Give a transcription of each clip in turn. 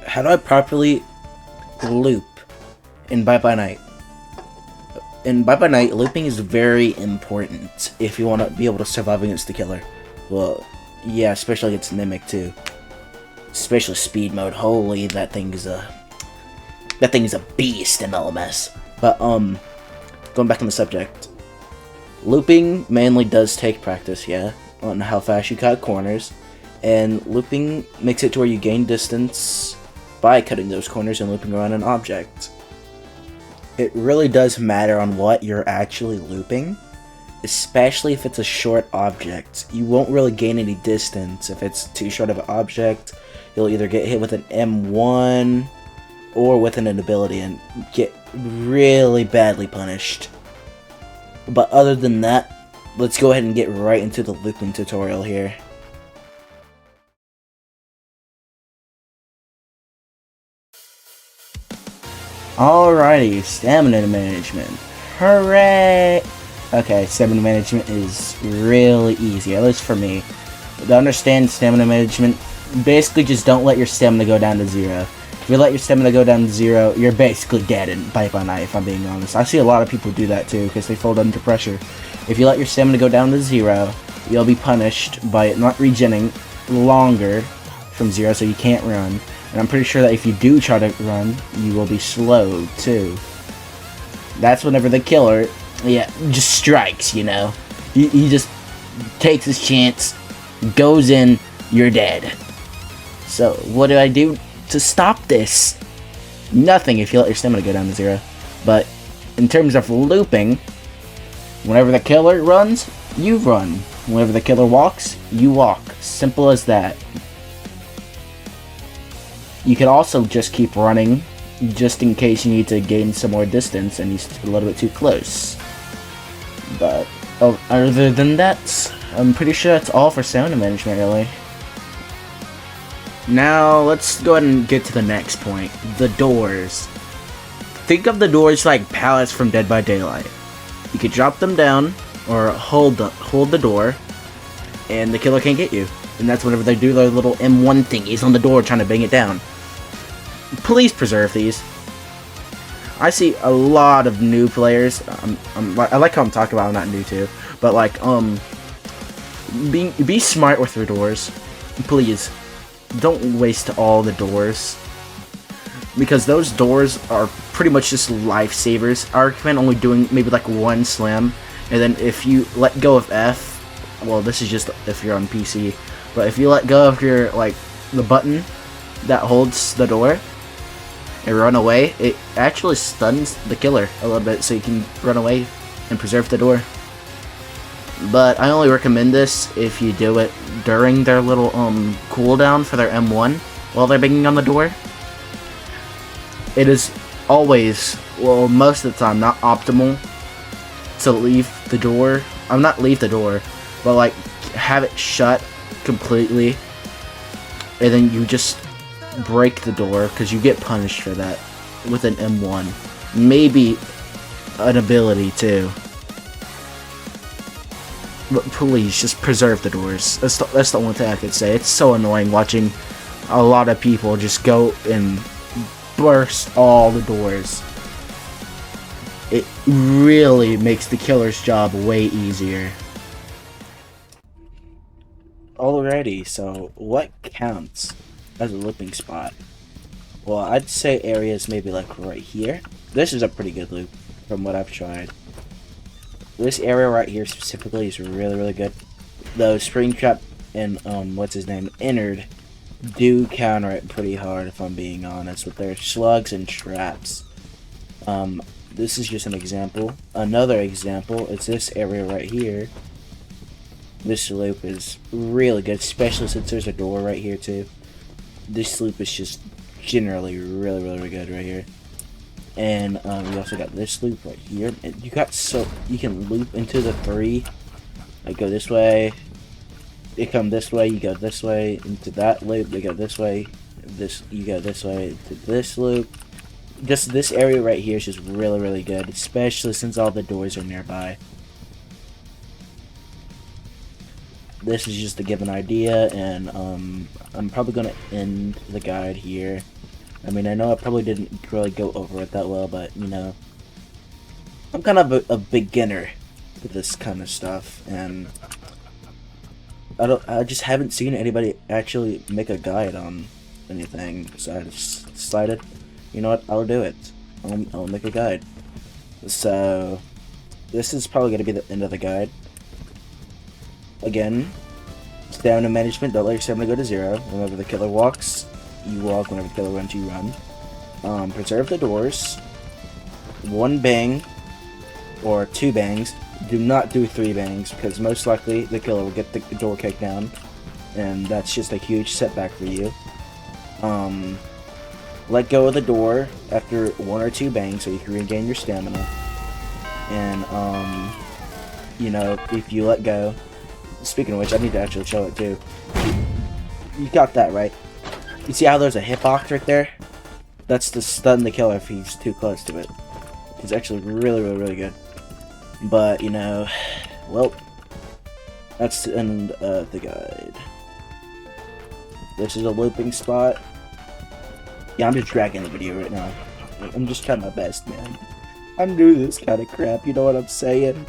how do I properly loop in Bye Bye Night? In Bye Bye Night, looping is very important if you want to be able to survive against the killer. Well, yeah, especially against Mimic too. Especially speed mode. Holy, that thing's a beast in LMS. But going back on the subject, looping mainly does take practice, yeah, on how fast you cut corners, and looping makes it to where you gain distance by cutting those corners and looping around an object. It really does matter on what you're actually looping, especially if it's a short object. You won't really gain any distance if it's too short of an object. You'll either get hit with an M1 or with an ability and get really badly punished. But other than that, let's go ahead and get right into the looping tutorial here. Alrighty, stamina management. Hooray! Okay, stamina management is really easy, at least for me. To understand stamina management, basically just don't let your stamina go down to 0. If you let your stamina go down to 0, you're basically dead in Bye Bye Night, if I'm being honest. I see a lot of people do that too, because they fold under pressure. If you let your stamina go down to 0, you'll be punished by it not regenning longer from 0, so you can't run. And I'm pretty sure that if you do try to run, you will be slowed too. That's whenever the killer, just strikes, you know. He just takes his chance, goes in, you're dead. So, what do I do to stop this? Nothing if you let your stamina go down to 0. But, in terms of looping, whenever the killer runs, you run. Whenever the killer walks, you walk. Simple as that. You can also just keep running, just in case you need to gain some more distance and he's a little bit too close. But, other than that, I'm pretty sure that's all for stamina management, really. Now, let's go ahead and get to the next point. The doors. Think of the doors like pallets from Dead by Daylight. You could drop them down, or hold the door, and the killer can't get you. And that's whenever they do their little M1 thingies on the door trying to bang it down. Please preserve these. I see a lot of new players. I like how I'm talking about I'm not new to, but like be smart with your doors. Please don't waste all the doors, because those doors are pretty much just lifesavers. I recommend only doing maybe like 1 slam, and then if you let go of F, well, this is just if you're on PC. But if you let go of your, the button that holds the door and run away, it actually stuns the killer a little bit, so you can run away and preserve the door. But I only recommend this if you do it during their little cooldown for their M1 while they're banging on the door. It is always, well, most of the time, not optimal to leave the door. Not leave the door, but have it shut completely, and then you just break the door, because you get punished for that with an M1, maybe an ability too. But please just preserve the doors. That's the only thing I could say. It's so annoying watching a lot of people just go and burst all the doors. It really makes the killer's job way easier. Alrighty, so what counts as a looping spot? Well, I'd say areas maybe like right here. This is a pretty good loop from what I've tried. This area right here specifically is really, really good. Though Springtrap and what's his name, Ennard, do counter it pretty hard, if I'm being honest, with their slugs and traps. This is just an example. Another example is this area right here. This loop is really good, especially since there's a door right here too. This loop is just generally really, really good right here. And we also got this loop right here. And you can loop into the 3. Like go this way, you come this way, you go this way into that loop, you go this way, you go this way to this loop. Just this area right here is just really, really good, especially since all the doors are nearby. This is just to give an idea, and I'm probably going to end the guide here. I mean, I know I probably didn't really go over it that well, but, you know, I'm kind of a beginner with this kind of stuff, and I just haven't seen anybody actually make a guide on anything, so I just decided, you know what, I'll do it. I'll make a guide. So, this is probably going to be the end of the guide. Again, stamina management, don't let your stamina go to 0. Whenever the killer walks, you walk. Whenever the killer runs, you run. Preserve the doors. 1 bang, or 2 bangs. Do not do 3 bangs, because most likely the killer will get the door kicked down, and that's just a huge setback for you. Let go of the door after 1 or 2 bangs so you can regain your stamina. And, you know, if you let go... Speaking of which, I need to actually show it too. You got that, right? You see how there's a hitbox right there? That's to stun the killer if he's too close to it. It's actually really good. But, you know, well, that's the end of the guide. This is a looping spot. Yeah, I'm just dragging the video right now. I'm just trying my best, man. I'm new to this kind of crap, you know what I'm saying?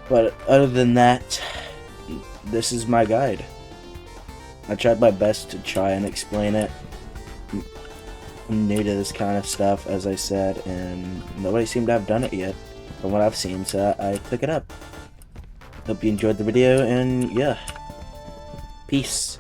But other than that, this is my guide. I tried my best to try and explain it. I'm new to this kind of stuff, as I said, and nobody seemed to have done it yet, from what I've seen, so I took it up. Hope you enjoyed the video, and yeah. Peace.